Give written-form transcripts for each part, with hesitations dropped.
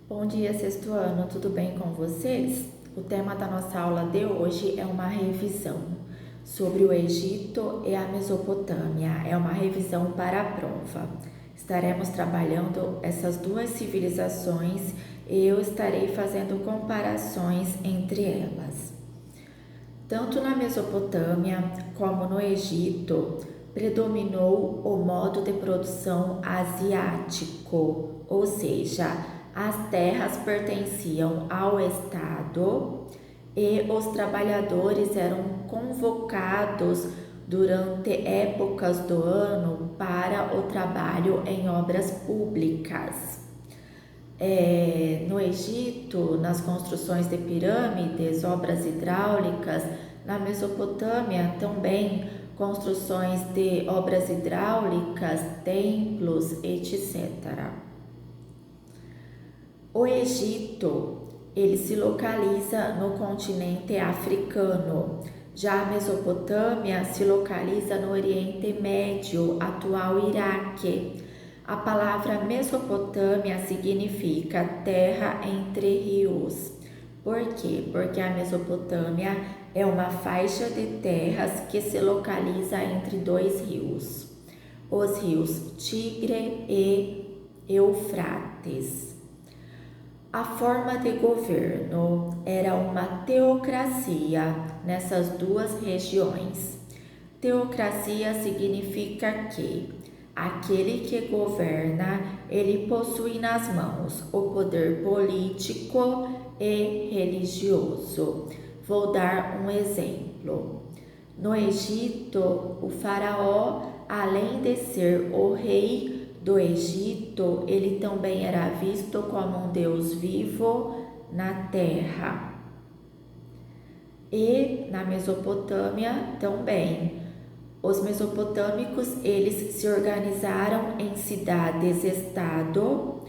Bom dia, sexto ano, tudo bem com vocês? O tema da nossa aula de hoje é uma revisão sobre o Egito e a Mesopotâmia. É uma revisão para a prova. Estaremos trabalhando essas duas civilizações e eu estarei fazendo comparações entre elas. Tanto na Mesopotâmia como no Egito, predominou o modo de produção asiático, ou seja, as terras pertenciam ao Estado e os trabalhadores eram convocados durante épocas do ano para o trabalho em obras públicas. No Egito, nas construções de pirâmides, obras hidráulicas, na Mesopotâmia também, construções de obras hidráulicas, templos, etc. O Egito, ele se localiza no continente africano. Já a Mesopotâmia se localiza no Oriente Médio, atual Iraque. A palavra Mesopotâmia significa terra entre rios. Por quê? Porque a Mesopotâmia é uma faixa de terras que se localiza entre dois rios, os rios Tigre e Eufrates. A forma de governo era uma teocracia nessas duas regiões. Teocracia significa que aquele que governa, ele possui nas mãos o poder político e religioso. Vou dar um exemplo. No Egito, o faraó, além de ser o rei do Egito, ele também era visto como um Deus vivo na terra. E na Mesopotâmia também. Os mesopotâmicos, eles se organizaram em cidades-estado,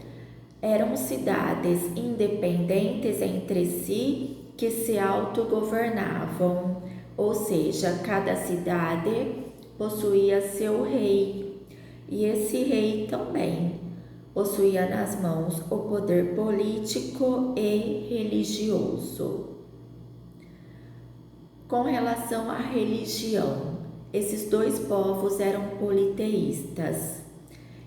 eram cidades independentes entre si que se autogovernavam, ou seja, cada cidade possuía seu rei, e esse rei também possuía nas mãos o poder político e religioso. Com relação à religião, esses dois povos eram politeístas.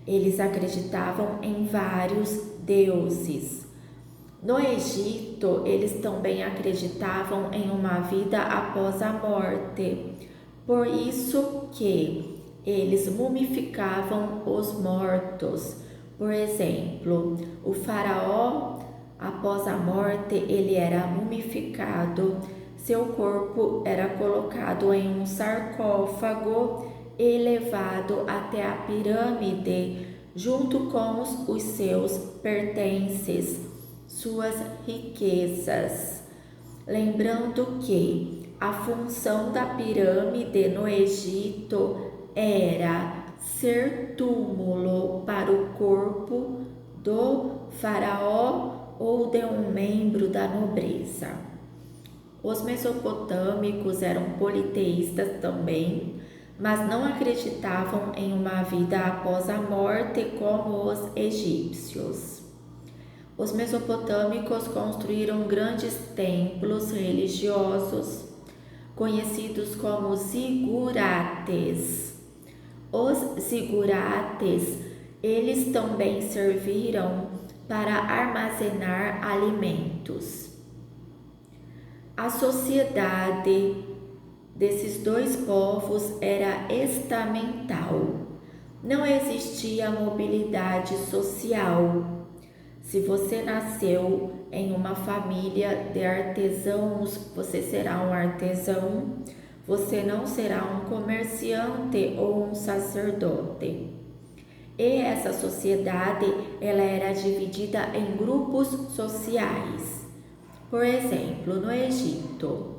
Eles acreditavam em vários deuses. No Egito, eles também acreditavam em uma vida após a morte. Por isso que eles mumificavam os mortos. Por exemplo, o faraó, após a morte, ele era mumificado. Seu corpo era colocado em um sarcófago e levado até a pirâmide, junto com os seus pertences, suas riquezas. Lembrando que a função da pirâmide no Egito era ser túmulo para o corpo do faraó ou de um membro da nobreza. Os mesopotâmicos eram politeístas também, mas não acreditavam em uma vida após a morte como os egípcios. Os mesopotâmicos construíram grandes templos religiosos, conhecidos como zigurates. Os zigurates, eles também serviram para armazenar alimentos. A sociedade desses dois povos era estamental. Não existia mobilidade social. Se você nasceu em uma família de artesãos, você será um artesão. Você não será um comerciante ou um sacerdote. E essa sociedade, ela era dividida em grupos sociais. Por exemplo, no Egito,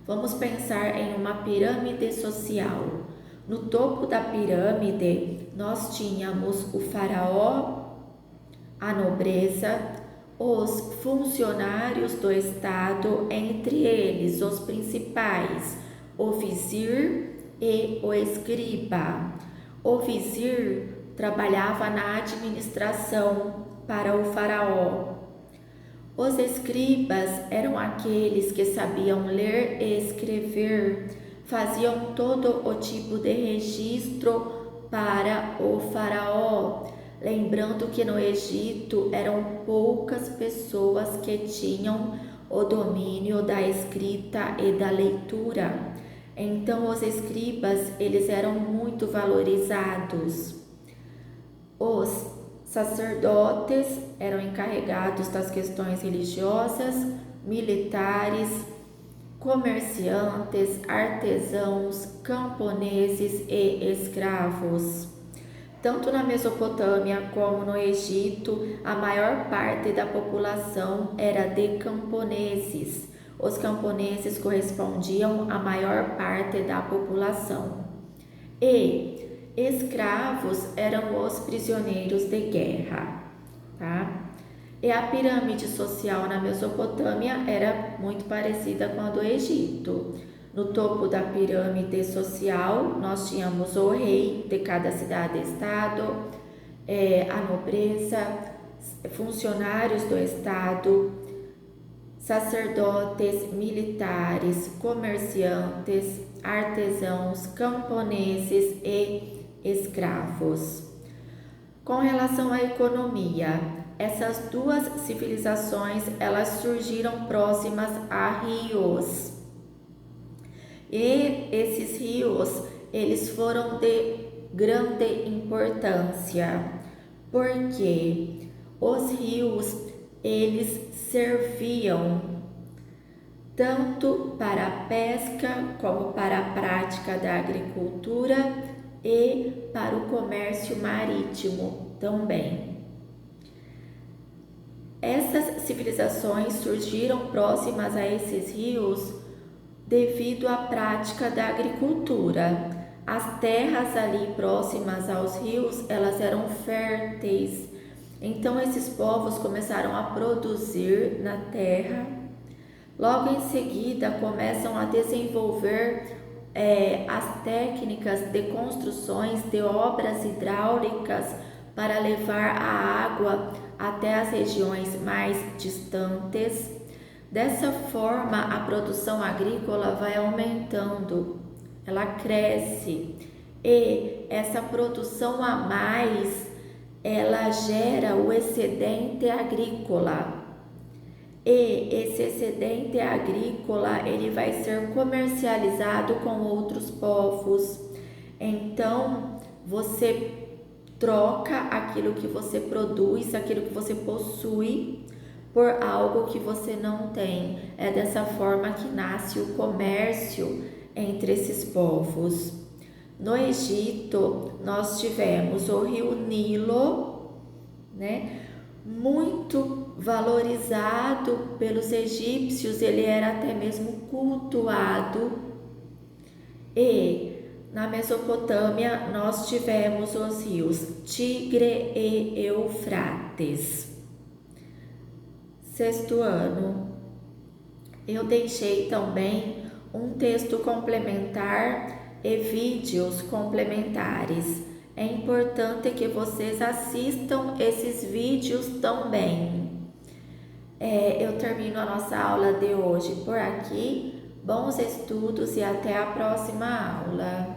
vamos pensar em uma pirâmide social. No topo da pirâmide, nós tínhamos o faraó, a nobreza, os funcionários do Estado, entre eles os principais, o vizir e o escriba. O vizir trabalhava na administração para o faraó. Os escribas eram aqueles que sabiam ler e escrever, faziam todo o tipo de registro para o faraó. Lembrando que no Egito eram poucas pessoas que tinham o domínio da escrita e da leitura. Então os escribas, eles eram muito valorizados. Os sacerdotes eram encarregados das questões religiosas, militares, comerciantes, artesãos, camponeses e escravos. Tanto na Mesopotâmia como no Egito, a maior parte da população era de camponeses. Os camponeses correspondiam à maior parte da população. E escravos eram os prisioneiros de guerra, tá? E a pirâmide social na Mesopotâmia era muito parecida com a do Egito. No topo da pirâmide social, nós tínhamos o rei de cada cidade-estado, a nobreza, funcionários do estado, sacerdotes, militares, comerciantes, artesãos, camponeses e escravos. Com relação à economia, essas duas civilizações elas surgiram próximas a rios. E esses rios, eles foram de grande importância, porque os rios, eles serviam tanto para a pesca como para a prática da agricultura e para o comércio marítimo também. Essas civilizações surgiram próximas a esses rios devido à prática da agricultura. As terras ali próximas aos rios, elas eram férteis. Então esses povos começaram a produzir na terra. Logo em seguida começam a desenvolver as técnicas de construções de obras hidráulicas para levar a água até as regiões mais distantes. Dessa forma, a produção agrícola vai aumentando, ela cresce, e essa produção a mais, ela gera o excedente agrícola. E esse excedente agrícola, ele vai ser comercializado com outros povos. Então, você troca aquilo que você produz, aquilo que você possui, por algo que você não tem. É dessa forma que nasce o comércio entre esses povos. No Egito, nós tivemos o rio Nilo, né? Muito valorizado pelos egípcios, ele era até mesmo cultuado. E na Mesopotâmia, nós tivemos os rios Tigre e Eufrates. Sexto ano, eu deixei também um texto complementar e vídeos complementares. É importante que vocês assistam esses vídeos também. Eu termino a nossa aula de hoje por aqui. Bons estudos e até a próxima aula.